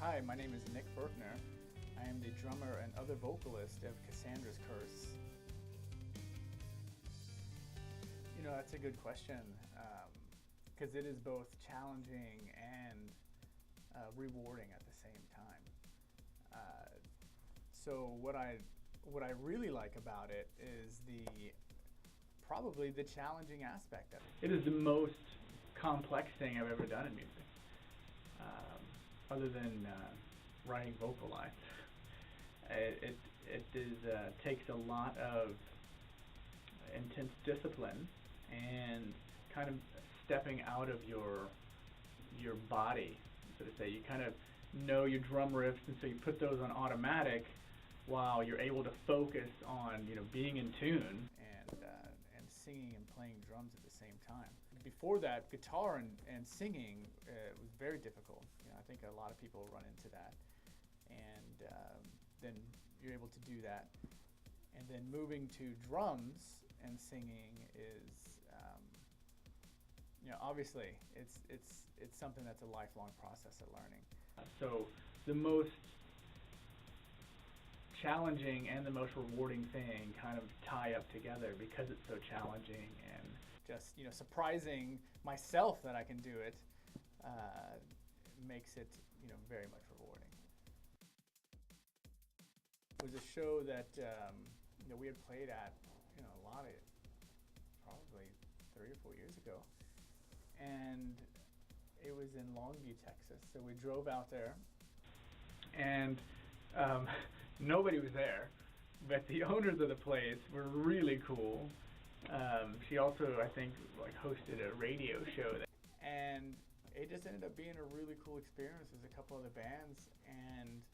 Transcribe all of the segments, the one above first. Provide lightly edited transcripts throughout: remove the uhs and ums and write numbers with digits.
Hi, my name is Nick Berkner. I am the drummer and other vocalist of Cassandra's Curse. You know, that's a good question, because it is both challenging and rewarding at the same time. So what I really like about it is probably the challenging aspect of it. It is the most complex thing I've ever done in music, other than writing vocal lines. It takes a lot of intense discipline and kind of stepping out of your body, so to say. You kind of know your drum riffs, and so you put those on automatic while you're able to focus on, you know, being in tune and singing and playing drums at the same time. Before that, guitar and singing was very difficult. You know, I think a lot of people run into that, and then you're able to do that. And then moving to drums and singing is, you know, obviously it's something that's a lifelong process of learning. So the most challenging and the most rewarding thing kind of tie up together because it's so challenging, and just, you know, surprising myself that I can do it makes it, you know, very much rewarding. It was a show that you know, we had played at, you know, a lot of, probably 3 or 4 years ago, and it was in Longview, Texas. So we drove out there, and nobody was there, but the owners of the place were really cool. She also, I think, like, hosted a radio show there. And it just ended up being a really cool experience. There's a couple other bands, and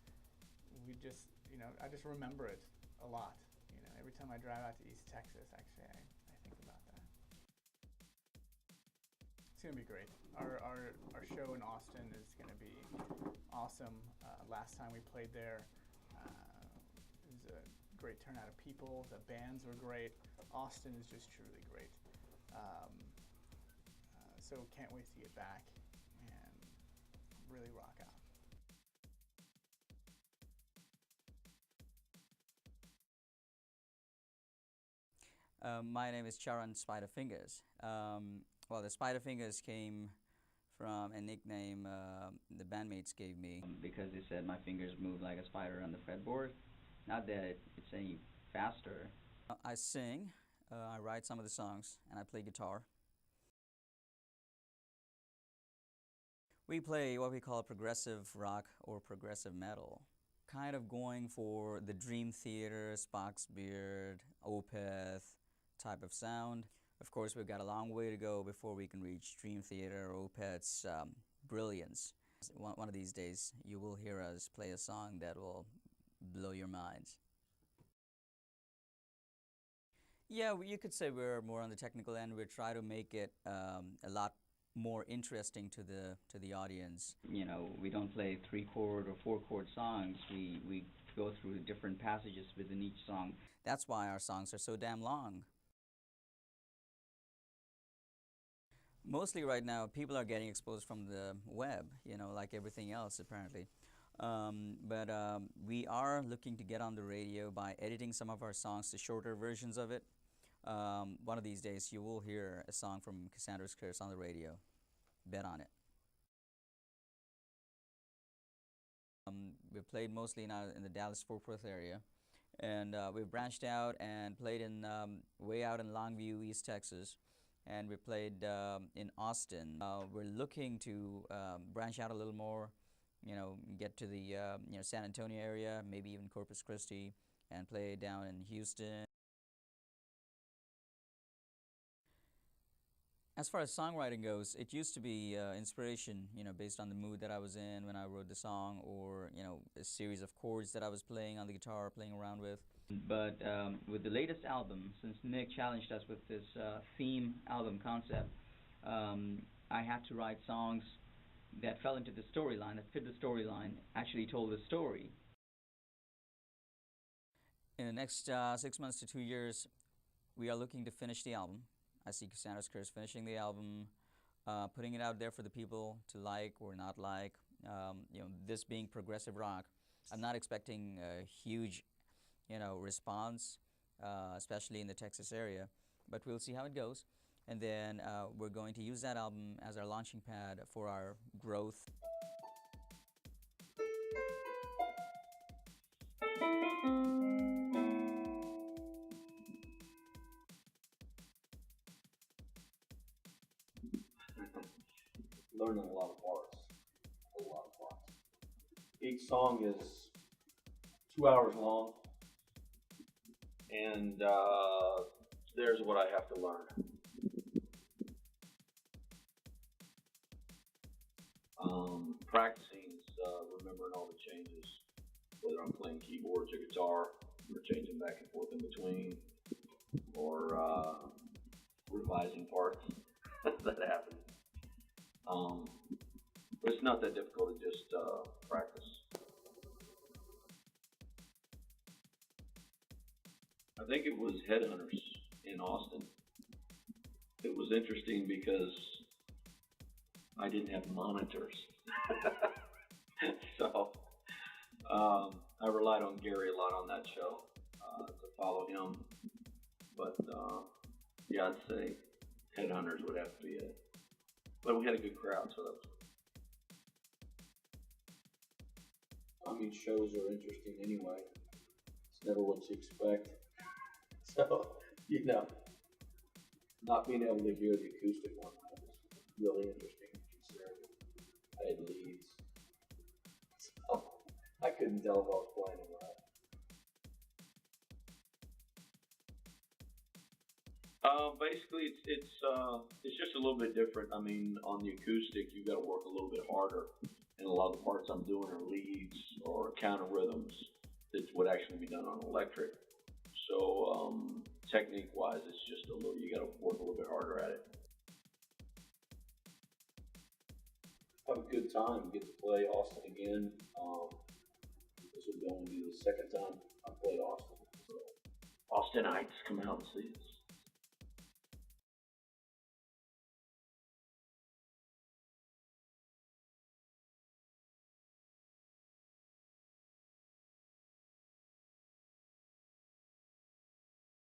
we just, you know, I just remember it a lot. You know, every time I drive out to East Texas, actually, I think about that. It's gonna be great. Our show in Austin is gonna be awesome. Last time we played there, it was a great turnout of people. The bands were great. Austin is just truly great. So can't wait to get back and really rock out. My name is Charan Spider Fingers. Well, the Spider Fingers came from a nickname the bandmates gave me. Because they said my fingers move like a spider on the fretboard. Not that it's any faster. I sing, I write some of the songs, and I play guitar. We play what we call progressive rock or progressive metal. Kind of going for the Dream Theater, Spock's Beard, Opeth type of sound. Of course, we've got a long way to go before we can reach Dream Theater or Opeth's brilliance. One of these days, you will hear us play a song that will blow your minds. Yeah, you could say we're more on the technical end. We try to make it a lot more interesting to the audience. You know, we don't play 3-chord or 4-chord songs. We go through different passages within each song. That's why our songs are so damn long. Mostly right now, people are getting exposed from the web, you know, like everything else apparently. But we are looking to get on the radio by editing some of our songs to shorter versions of it. One of these days, you will hear a song from Cassandra's Curse on the radio. Bet on it. We've played mostly now in the Dallas-Fort Worth area, and we've branched out and played in way out in Longview, East Texas, and we played in Austin. We're looking to branch out a little more, you know, get to the you know, San Antonio area, maybe even Corpus Christi, and play down in Houston. As far as songwriting goes, it used to be inspiration, you know, based on the mood that I was in when I wrote the song, or, you know, a series of chords that I was playing on the guitar, playing around with. But with the latest album, since Nick challenged us with this theme album concept, I had to write songs that fell into the storyline, that fit the storyline, actually told the story. In the next 6 months to 2 years, we are looking to finish the album. I see Cassandra's Curse finishing the album, putting it out there for the people to like or not like, this being progressive rock, I'm not expecting a huge, response, especially in the Texas area. But we'll see how it goes. And then we're going to use that album as our launching pad for our growth. Learning a lot of parts. Each song is 2 hours long, and there's what I have to learn. Practicing is remembering all the changes, whether I'm playing keyboards or guitar, or changing back and forth in between, or revising parts that happen. But it's not that difficult to just practice. I think it was Headhunters in Austin. It was interesting because I didn't have monitors. So I relied on Gary a lot on that show to follow him. But yeah, I'd say Headhunters would have to be it. But we had a good crowd, so that was. I mean, shows are interesting anyway. It's never what you expect. So, not being able to hear the acoustic one was really interesting considering I had leads. So, I couldn't tell if I was playing them right. Basically, it's just a little bit different. I mean, on the acoustic, you've got to work a little bit harder, and a lot of the parts I'm doing are leads or counter rhythms that would actually be done on electric. So technique-wise, it's just you got to work a little bit harder at it. Have a good time. Get to play Austin again. This would only be the second time I played Austin. So Austinites, come out and see us.